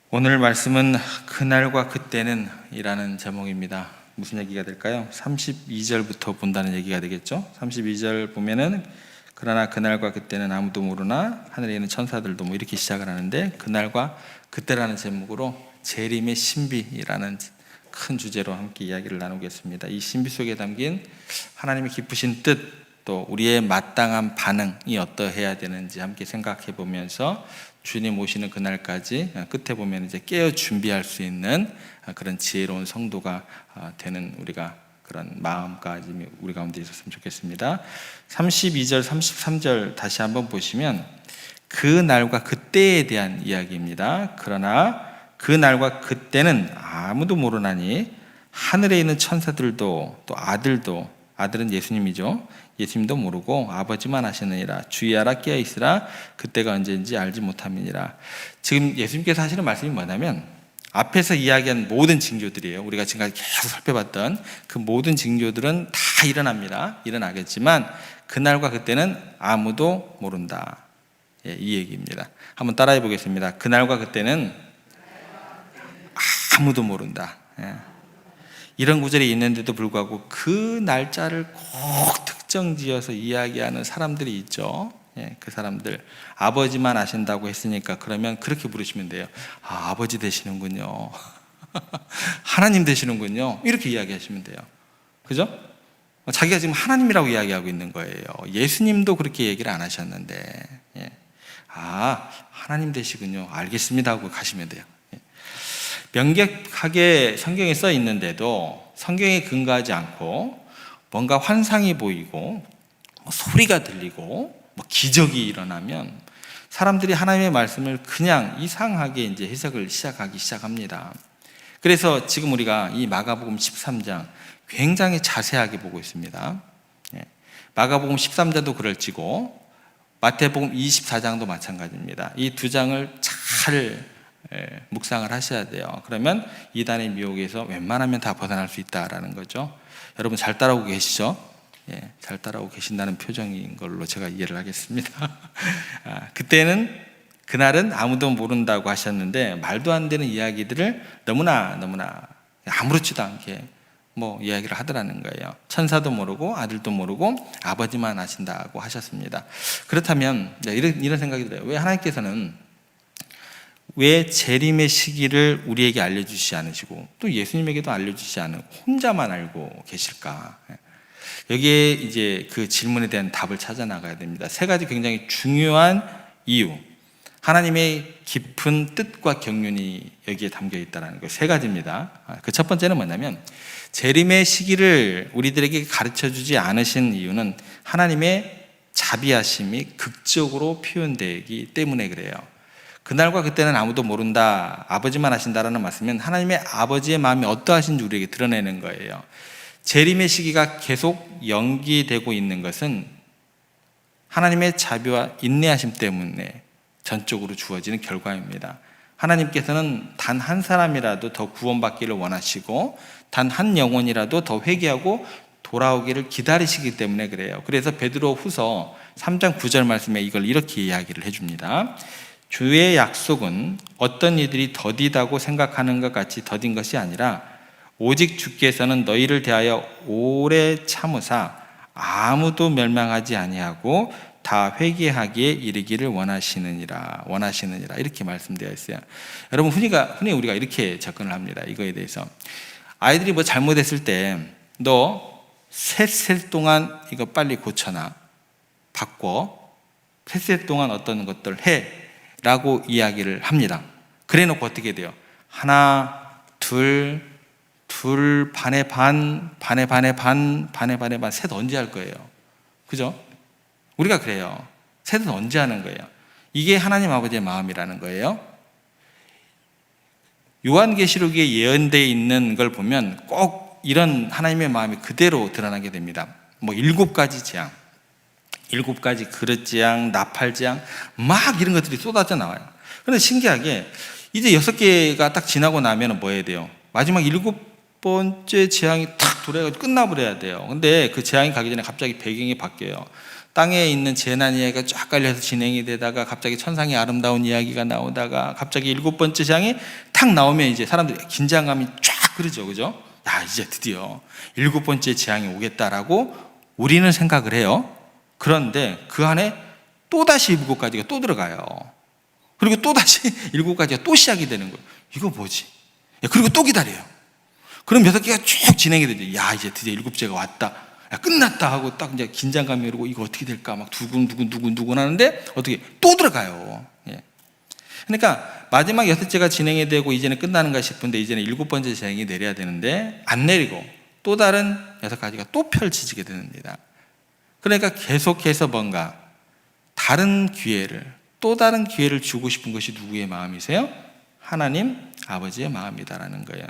오늘 말씀은 그날과 그때는 이라는 제목입니다. 무슨 얘기가 될까요? 32절부터 본다는 얘기가 되겠죠. 32절 보면은 그러나 그날과 그때는 아무도 모르나 하늘에 있는 천사들도 이렇게 시작을 하는데, 그날과 그때라는 제목으로 재림의 신비라는 큰 주제로 함께 이야기를 나누겠습니다. 이 신비 속에 담긴 하나님의 기쁘신 뜻, 또 우리의 마땅한 반응이 어떠해야 되는지 함께 생각해 보면서 주님 오시는 그날까지 끝에 보면 이제 깨어 준비할 수 있는 그런 지혜로운 성도가 되는 우리가 그런 마음까지 우리 가운데 있었으면 좋겠습니다. 32절, 33절 다시 한번 보시면 그 날과 그때에 대한 이야기입니다. 그러나 그 날과 그때는 아무도 모르나니 하늘에 있는 천사들도 또 아들도, 아들은 예수님이죠, 예수님도 모르고 아버지만 아시느니라. 주의하라, 깨어있으라, 그때가 언제인지 알지 못함이니라. 지금 예수님께서 하시는 말씀이 뭐냐면, 앞에서 이야기한 모든 징조들이에요. 우리가 지금까지 계속 살펴봤던 그 모든 징조들은 다 일어납니다. 일어나겠지만 그날과 그때는 아무도 모른다. 이 얘기입니다. 한번 따라해 보겠습니다. 그날과 그때는 아무도 모른다. 이런 구절이 있는데도 불구하고 그 날짜를 꼭 특정지어서 이야기하는 사람들이 있죠. 그 사람들, 아버지만 아신다고 했으니까 그러면 그렇게 부르시면 돼요. 아버지 되시는군요. 하나님 되시는군요. 이렇게 이야기하시면 돼요. 그죠? 자기가 지금 하나님이라고 이야기하고 있는 거예요. 예수님도 그렇게 얘기를 안 하셨는데, 하나님 되시군요, 알겠습니다 하고 가시면 돼요. 명백하게 성경에 써 있는데도 성경에 근거하지 않고 뭔가 환상이 보이고 소리가 들리고 기적이 일어나면 사람들이 하나님의 말씀을 그냥 이상하게 이제 해석을 시작합니다. 그래서 지금 우리가 이 마가복음 13장 굉장히 자세하게 보고 있습니다. 마가복음 13장도 그럴지고 마태복음 24장도 마찬가지입니다. 이 두 장을 잘 묵상을 하셔야 돼요. 그러면 이단의 미혹에서 웬만하면 다 벗어날 수 있다라는 거죠. 여러분 잘 따라오고 계시죠? 잘 따라오고 계신다는 표정인 걸로 제가 이해를 하겠습니다. 그때는, 그날은 아무도 모른다고 하셨는데 말도 안 되는 이야기들을 너무나 아무렇지도 않게 이야기를 하더라는 거예요. 천사도 모르고 아들도 모르고 아버지만 아신다고 하셨습니다. 그렇다면 이런 생각이 들어요. 왜 하나님께서는 왜 재림의 시기를 우리에게 알려주시지 않으시고 또 예수님에게도 알려주시지 않고 혼자만 알고 계실까? 여기에 이제 그 질문에 대한 답을 찾아 나가야 됩니다. 세 가지 굉장히 중요한 이유, 하나님의 깊은 뜻과 경륜이 여기에 담겨 있다는 거, 세 가지입니다. 그 첫 번째는 뭐냐면, 재림의 시기를 우리들에게 가르쳐 주지 않으신 이유는 하나님의 자비하심이 극적으로 표현되기 때문에 그래요. 그날과 그때는 아무도 모른다, 아버지만 아신다라는 말씀은 하나님의 아버지의 마음이 어떠하신지 우리에게 드러내는 거예요. 재림의 시기가 계속 연기되고 있는 것은 하나님의 자비와 인내하심 때문에 전적으로 주어지는 결과입니다. 하나님께서는 단 한 사람이라도 더 구원받기를 원하시고 단 한 영혼이라도 더 회개하고 돌아오기를 기다리시기 때문에 그래요. 그래서 베드로 후서 3장 9절 말씀에 이걸 이렇게 이야기를 해줍니다. 주의 약속은 어떤 이들이 더디다고 생각하는 것 같이 더딘 것이 아니라 오직 주께서는 너희를 대하여 오래 참으사 아무도 멸망하지 아니하고 다 회개하기에 이르기를 원하시느니라 이렇게 말씀되어 있어요. 여러분, 흔히 우리가 이렇게 접근을 합니다. 이거에 대해서 아이들이 잘못했을 때 너 셋 동안 이거 빨리 고쳐놔, 바꿔, 셋 동안 어떤 것들 해 라고 이야기를 합니다. 그래 놓고 어떻게 돼요? 하나, 둘, 반에 반, 셋 언제 할 거예요? 그죠? 우리가 그래요. 셋은 언제 하는 거예요? 이게 하나님 아버지의 마음이라는 거예요. 요한계시록에 예언되어 있는 걸 보면 꼭 이런 하나님의 마음이 그대로 드러나게 됩니다. 7가지 재앙, 7가지 그릇 재앙, 나팔 재앙, 막 이런 것들이 쏟아져 나와요. 그런데 신기하게 이제 6개가 딱 지나고 나면 뭐 해야 돼요? 마지막 7번째 재앙이 탁 돌아가지고 끝나버려야 돼요. 근데 그 재앙이 가기 전에 갑자기 배경이 바뀌어요. 땅에 있는 재난 이야기가 쫙 깔려서 진행이 되다가 갑자기 천상의 아름다운 이야기가 나오다가 갑자기 7번째 재앙이 탁 나오면 이제 사람들이 긴장감이 쫙 그러죠. 그죠? 야, 이제 드디어 7번째 재앙이 오겠다라고 우리는 생각을 해요. 그런데 그 안에 또다시 7가지가 또 들어가요. 그리고 또다시 7가지가 또 시작이 되는 거예요. 이거 뭐지? 그리고 또 기다려요. 그럼 6개가 쭉 진행이 되죠. 야, 이제 드디어 7째가 왔다. 야, 끝났다 하고 딱 이제 긴장감이 오르고 이거 어떻게 될까 막 두근두근 하는데 어떻게 또 들어가요. 예. 그러니까 마지막 6째가 진행이 되고 이제는 끝나는가 싶은데 이제는 7번째 재앙이 내려야 되는데 안 내리고 또 다른 6가지가 또 펼쳐지게 됩니다. 그러니까 계속해서 뭔가 다른 기회를 또 다른 기회를 주고 싶은 것이 누구의 마음이세요? 하나님 아버지의 마음이다라는 거예요.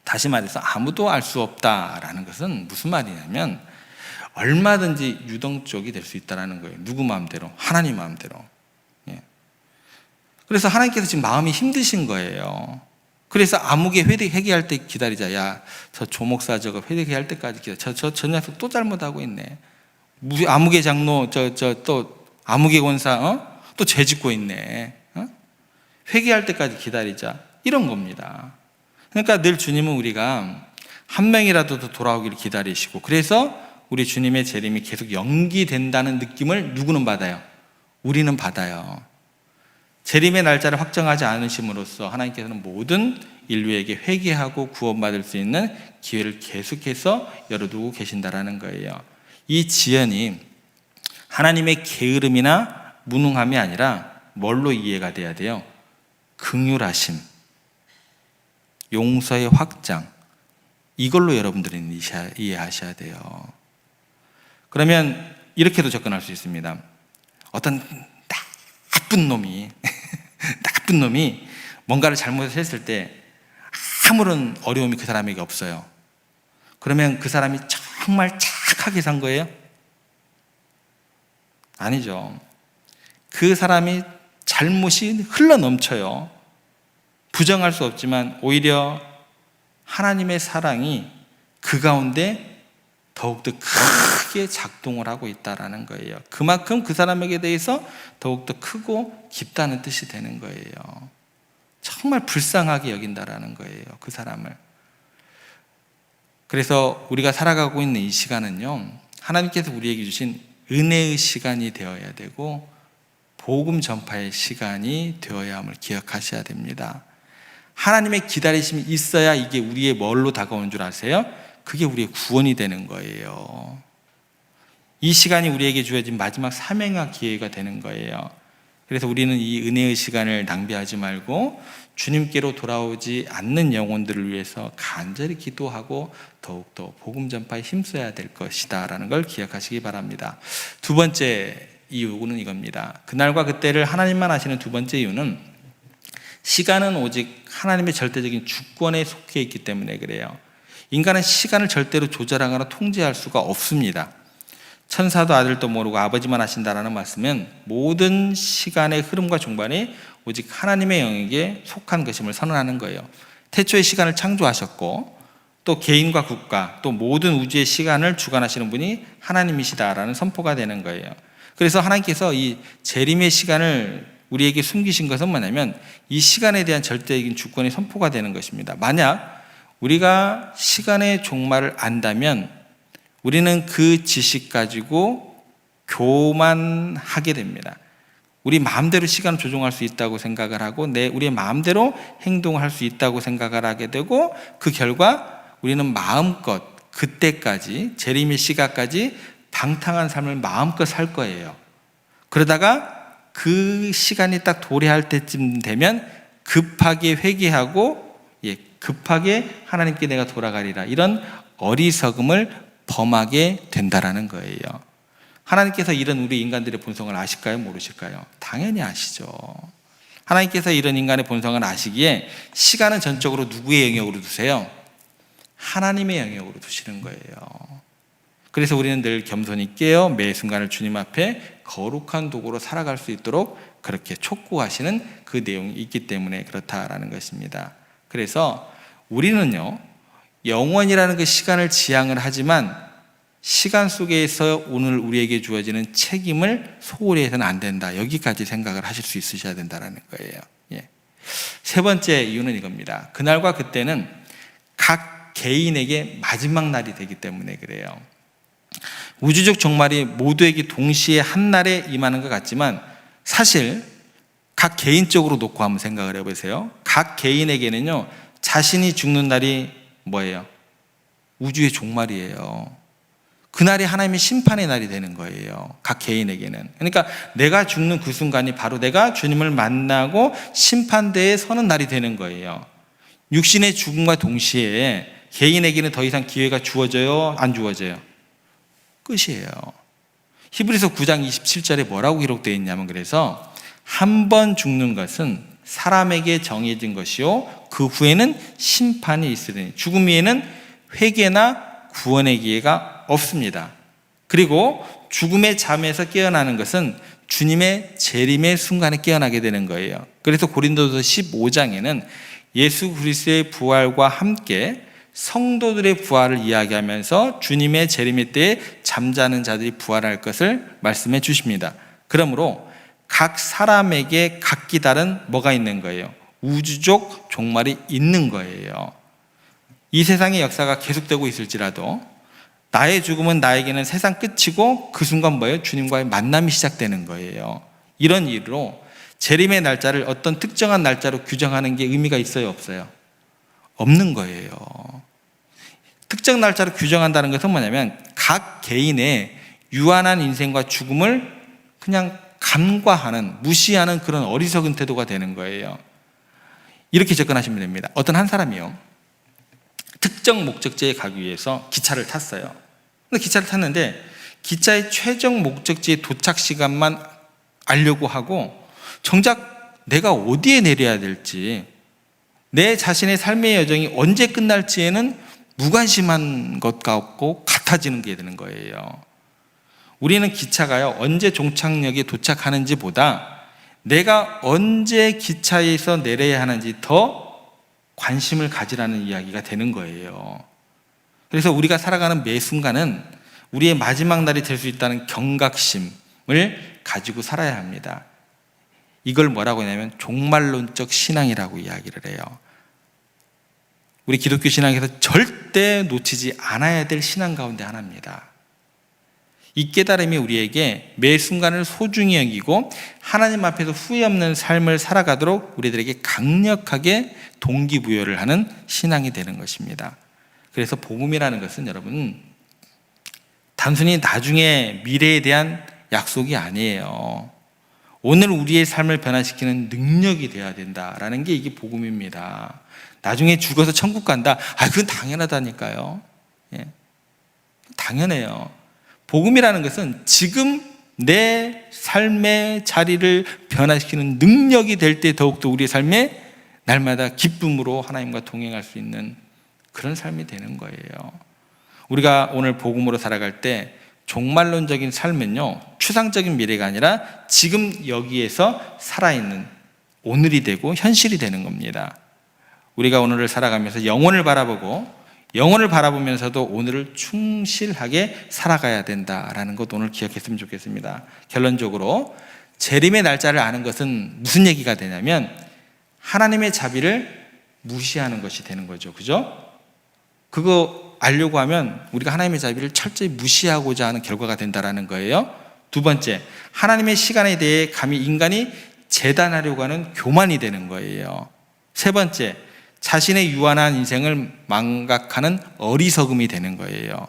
다시 말해서 아무도 알 수 없다라는 것은 무슨 말이냐면 얼마든지 유동적이 될 수 있다는 거예요. 누구 마음대로? 하나님 마음대로. 예. 그래서 하나님께서 지금 마음이 힘드신 거예요. 그래서 암흑의 회개할 때 기다리자. 야, 저 조목사 저거 회개할 때까지 기다려. 저 녀석 또 잘못하고 있네. 암흑의 장로 또 암흑의 권사 또 죄 짓고 있네. 회개할 때까지 기다리자. 이런 겁니다. 그러니까 늘 주님은 우리가 한 명이라도 더 돌아오기를 기다리시고 그래서 우리 주님의 재림이 계속 연기된다는 느낌을 누구는 받아요? 우리는 받아요. 재림의 날짜를 확정하지 않으심으로써 하나님께서는 모든 인류에게 회개하고 구원받을 수 있는 기회를 계속해서 열어두고 계신다라는 거예요. 이 지연이 하나님의 게으름이나 무능함이 아니라 뭘로 이해가 돼야 돼요? 긍휼하심, 용서의 확장, 이걸로 여러분들은 이해하셔야 돼요. 그러면 이렇게도 접근할 수 있습니다. 어떤 나쁜 놈이 뭔가를 잘못했을 때 아무런 어려움이 그 사람에게 없어요. 그러면 그 사람이 정말 착하게 산 거예요? 아니죠. 그 사람이 잘못이 흘러넘쳐요. 부정할 수 없지만 오히려 하나님의 사랑이 그 가운데 더욱더 크게 작동을 하고 있다는 거예요. 그만큼 그 사람에게 대해서 더욱더 크고 깊다는 뜻이 되는 거예요. 정말 불쌍하게 여긴다라는 거예요, 그 사람을. 그래서 우리가 살아가고 있는 이 시간은요, 하나님께서 우리에게 주신 은혜의 시간이 되어야 되고 복음 전파의 시간이 되어야 함을 기억하셔야 됩니다. 하나님의 기다리심이 있어야 이게 우리의 뭘로 다가오는 줄 아세요? 그게 우리의 구원이 되는 거예요. 이 시간이 우리에게 주어진 마지막 사명의 기회가 되는 거예요. 그래서 우리는 이 은혜의 시간을 낭비하지 말고 주님께로 돌아오지 않는 영혼들을 위해서 간절히 기도하고 더욱더 복음 전파에 힘써야 될 것이다 라는 걸 기억하시기 바랍니다. 두 번째 이유는 이겁니다. 그날과 그때를 하나님만 아시는 두 번째 이유는 시간은 오직 하나님의 절대적인 주권에 속해 있기 때문에 그래요. 인간은 시간을 절대로 조절하거나 통제할 수가 없습니다. 천사도 아들도 모르고 아버지만 하신다라는 말씀은 모든 시간의 흐름과 종반이 오직 하나님의 영역에 속한 것임을 선언하는 거예요. 태초에 시간을 창조하셨고 또 개인과 국가 또 모든 우주의 시간을 주관하시는 분이 하나님이시다라는 선포가 되는 거예요. 그래서 하나님께서 이 재림의 시간을 우리에게 숨기신 것은 뭐냐면 이 시간에 대한 절대적인 주권이 선포가 되는 것입니다. 만약 우리가 시간의 종말을 안다면 우리는 그 지식 가지고 교만하게 됩니다. 우리 마음대로 시간을 조종할 수 있다고 생각을 하고 우리의 마음대로 행동할 수 있다고 생각을 하게 되고 그 결과 우리는 마음껏 그때까지 재림의 시간까지 방탕한 삶을 마음껏 살 거예요. 그러다가 그 시간이 딱 도래할 때쯤 되면 급하게 회개하고 급하게 하나님께 내가 돌아가리라 이런 어리석음을 범하게 된다라는 거예요. 하나님께서 이런 우리 인간들의 본성을 아실까요? 모르실까요? 당연히 아시죠. 하나님께서 이런 인간의 본성을 아시기에 시간은 전적으로 누구의 영역으로 두세요? 하나님의 영역으로 두시는 거예요. 그래서 우리는 늘 겸손히 깨어 매 순간을 주님 앞에 거룩한 도구로 살아갈 수 있도록 그렇게 촉구하시는 그 내용이 있기 때문에 그렇다라는 것입니다. 그래서 우리는요, 영원이라는 그 시간을 지향을 하지만 시간 속에서 오늘 우리에게 주어지는 책임을 소홀히 해서는 안 된다. 여기까지 생각을 하실 수 있으셔야 된다는 거예요. 예. 세 번째 이유는 이겁니다. 그날과 그때는 각 개인에게 마지막 날이 되기 때문에 그래요. 우주적 종말이 모두에게 동시에 한 날에 임하는 것 같지만 사실 각 개인적으로 놓고 한번 생각을 해보세요. 각 개인에게는요, 자신이 죽는 날이 뭐예요? 우주의 종말이에요. 그날이 하나님의 심판의 날이 되는 거예요. 각 개인에게는. 그러니까 내가 죽는 그 순간이 바로 내가 주님을 만나고 심판대에 서는 날이 되는 거예요. 육신의 죽음과 동시에 개인에게는 더 이상 기회가 주어져요? 안 주어져요? 끝이에요. 히브리서 9장 27절에 뭐라고 기록되어 있냐면, 그래서 한 번 죽는 것은 사람에게 정해진 것이요 그 후에는 심판이 있으리니 죽음 위에는 회개나 구원의 기회가 없습니다. 그리고 죽음의 잠에서 깨어나는 것은 주님의 재림의 순간에 깨어나게 되는 거예요. 그래서 고린도서 15장에는 예수 그리스도의 부활과 함께 성도들의 부활을 이야기하면서 주님의 재림의 때에 잠자는 자들이 부활할 것을 말씀해 주십니다. 그러므로 각 사람에게 각기 다른 뭐가 있는 거예요? 우주적 종말이 있는 거예요. 이 세상의 역사가 계속되고 있을지라도 나의 죽음은 나에게는 세상 끝이고 그 순간 뭐예요? 주님과의 만남이 시작되는 거예요. 이런 이유로 재림의 날짜를 어떤 특정한 날짜로 규정하는 게 의미가 있어요? 없어요? 없는 거예요. 특정 날짜로 규정한다는 것은 뭐냐면 각 개인의 유한한 인생과 죽음을 그냥 간과하는, 무시하는 그런 어리석은 태도가 되는 거예요. 이렇게 접근하시면 됩니다. 어떤 한 사람이요, 특정 목적지에 가기 위해서 기차를 탔어요. 근데 기차를 탔는데 기차의 최종 목적지의 도착 시간만 알려고 하고 정작 내가 어디에 내려야 될지, 내 자신의 삶의 여정이 언제 끝날지에는 무관심한 것 같고 같아지는 게 되는 거예요. 우리는 기차가요, 언제 종착역에 도착하는지 보다 내가 언제 기차에서 내려야 하는지 더 관심을 가지라는 이야기가 되는 거예요. 그래서 우리가 살아가는 매 순간은 우리의 마지막 날이 될 수 있다는 경각심을 가지고 살아야 합니다. 이걸 뭐라고 하냐면 종말론적 신앙이라고 이야기를 해요. 우리 기독교 신앙에서 절대 놓치지 않아야 될 신앙 가운데 하나입니다. 이 깨달음이 우리에게 매 순간을 소중히 여기고 하나님 앞에서 후회 없는 삶을 살아가도록 우리들에게 강력하게 동기부여를 하는 신앙이 되는 것입니다. 그래서 복음이라는 것은 여러분 단순히 나중에 미래에 대한 약속이 아니에요. 오늘 우리의 삶을 변화시키는 능력이 되어야 된다라는 게 이게 복음입니다. 나중에 죽어서 천국 간다. 그건 당연하다니까요. 예. 당연해요. 복음이라는 것은 지금 내 삶의 자리를 변화시키는 능력이 될 때 더욱더 우리의 삶에 날마다 기쁨으로 하나님과 동행할 수 있는 그런 삶이 되는 거예요. 우리가 오늘 복음으로 살아갈 때 종말론적인 삶은요, 추상적인 미래가 아니라 지금 여기에서 살아있는 오늘이 되고 현실이 되는 겁니다. 우리가 오늘을 살아가면서 영혼을 바라보면서도 오늘을 충실하게 살아가야 된다라는 것 오늘 기억했으면 좋겠습니다. 결론적으로 재림의 날짜를 아는 것은 무슨 얘기가 되냐면 하나님의 자비를 무시하는 것이 되는 거죠. 그죠? 그거 알려고 하면 우리가 하나님의 자비를 철저히 무시하고자 하는 결과가 된다라는 거예요. 두 번째, 하나님의 시간에 대해 감히 인간이 재단하려고 하는 교만이 되는 거예요. 세 번째, 자신의 유한한 인생을 망각하는 어리석음이 되는 거예요.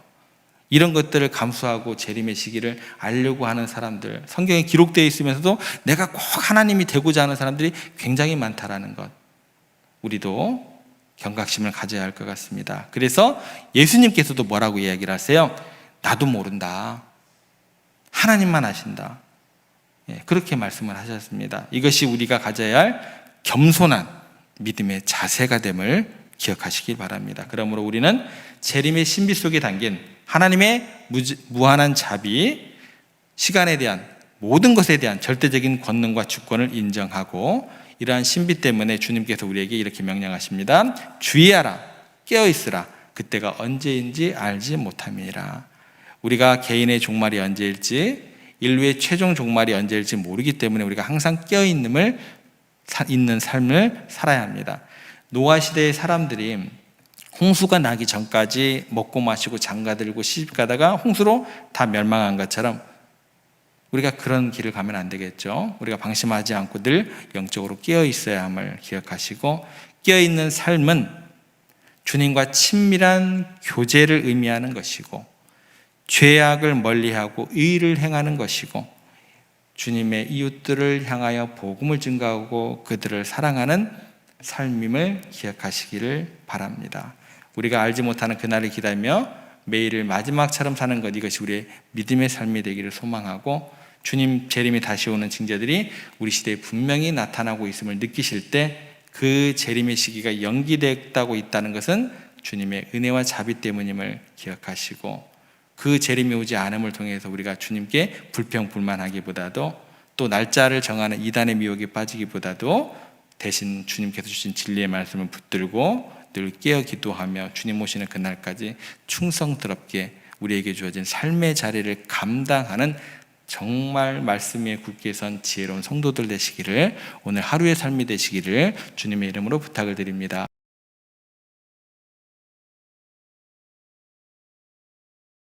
이런 것들을 감수하고 재림의 시기를 알려고 하는 사람들, 성경에 기록되어 있으면서도 내가 꼭 하나님이 되고자 하는 사람들이 굉장히 많다라는 것, 우리도 경각심을 가져야 할 것 같습니다. 그래서 예수님께서도 뭐라고 이야기를 하세요? 나도 모른다. 하나님만 아신다. 그렇게 말씀을 하셨습니다. 이것이 우리가 가져야 할 겸손한 믿음의 자세가 됨을 기억하시기 바랍니다. 그러므로 우리는 재림의 신비 속에 담긴 하나님의 무한한 자비, 시간에 대한 모든 것에 대한 절대적인 권능과 주권을 인정하고 이러한 신비 때문에 주님께서 우리에게 이렇게 명령하십니다. 주의하라, 깨어있으라, 그때가 언제인지 알지 못함이라. 우리가 개인의 종말이 언제일지, 인류의 최종 종말이 언제일지 모르기 때문에 우리가 항상 깨어있는 삶을 살아야 합니다. 노아 시대의 사람들이 홍수가 나기 전까지 먹고 마시고 장가들고 시집가다가 홍수로 다 멸망한 것처럼 우리가 그런 길을 가면 안 되겠죠. 우리가 방심하지 않고 늘 영적으로 깨어 있어야 함을 기억하시고, 깨어 있는 삶은 주님과 친밀한 교제를 의미하는 것이고, 죄악을 멀리하고 의를 행하는 것이고, 주님의 이웃들을 향하여 복음을 증거하고 그들을 사랑하는 삶임을 기억하시기를 바랍니다. 우리가 알지 못하는 그날을 기다리며 매일을 마지막처럼 사는 것, 이것이 우리의 믿음의 삶이 되기를 소망하고, 주님 재림이 다시 오는 징조들이 우리 시대에 분명히 나타나고 있음을 느끼실 때 그 재림의 시기가 연기됐다고 있다는 것은 주님의 은혜와 자비 때문임을 기억하시고, 그 재림이 오지 않음을 통해서 우리가 주님께 불평불만하기보다도, 또 날짜를 정하는 이단의 미혹에 빠지기보다도 대신 주님께서 주신 진리의 말씀을 붙들고 늘 깨어 기도하며 주님 오시는 그날까지 충성스럽게 우리에게 주어진 삶의 자리를 감당하는 정말 말씀 위에 굳게 선 지혜로운 성도들 되시기를, 오늘 하루의 삶이 되시기를 주님의 이름으로 부탁을 드립니다.